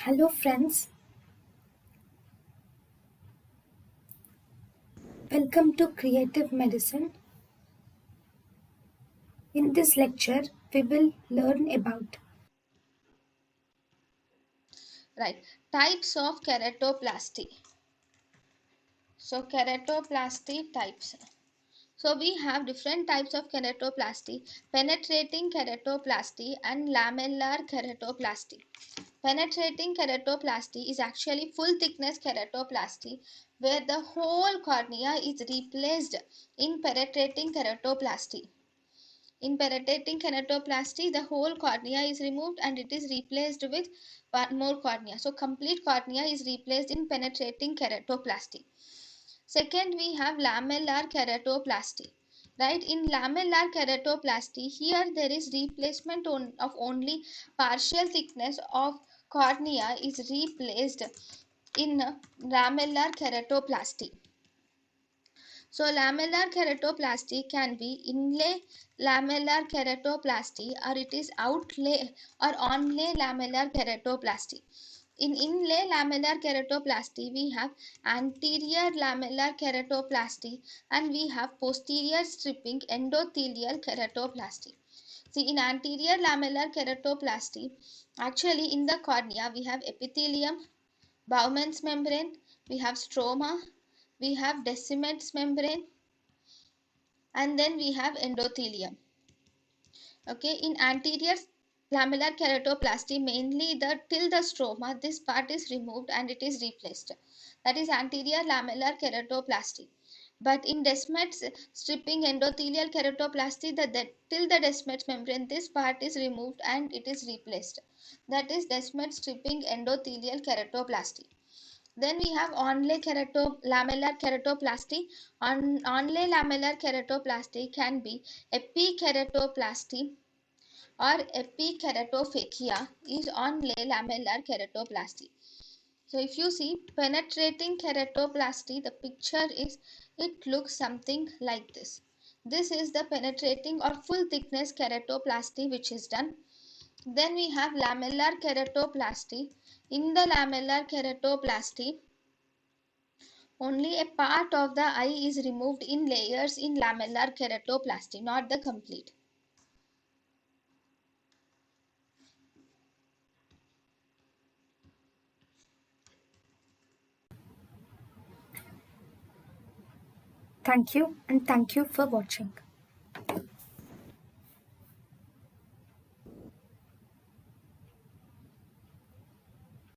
Hello friends, welcome to Creative Medicine. In this lecture, we will learn about Right. Types of keratoplasty. So keratoplasty types. So we have different types of keratoplasty: penetrating keratoplasty and lamellar keratoplasty. Penetrating keratoplasty is actually full thickness keratoplasty where the whole cornea is replaced in penetrating keratoplasty. In penetrating keratoplasty, the whole cornea is removed and it is replaced with one more cornea. So complete cornea is replaced in penetrating keratoplasty. Second, we have lamellar keratoplasty. Right, in lamellar keratoplasty, here there is replacement of only partial thickness of cornea is replaced in lamellar keratoplasty. So lamellar keratoplasty can be inlay lamellar keratoplasty or it is outlay or onlay lamellar keratoplasty. In inlay lamellar keratoplasty, we have anterior lamellar keratoplasty and we have posterior stripping endothelial keratoplasty. See, in anterior lamellar keratoplasty, actually in the cornea we have epithelium, Bowman's membrane, we have stroma, we have Descemet's membrane, and then we have endothelium. Okay, in anterior lamellar keratoplasty, mainly the till the stroma, this part is removed and it is replaced. That is anterior lamellar keratoplasty. But in Descemet's stripping endothelial keratoplasty, till the Descemet's membrane, this part is removed and it is replaced. That is Descemet's stripping endothelial keratoplasty. Then we have lamellar keratoplasty. Onlay lamellar keratoplasty can be epikeratoplasty or epikeratofakia is onlay lamellar keratoplasty. So if you see penetrating keratoplasty, the picture is, it looks something like this. This is the penetrating or full thickness keratoplasty which is done. Then we have lamellar keratoplasty. In the lamellar keratoplasty, only a part of the eye is removed in layers in lamellar keratoplasty, not the complete. thank you and thank you for watching.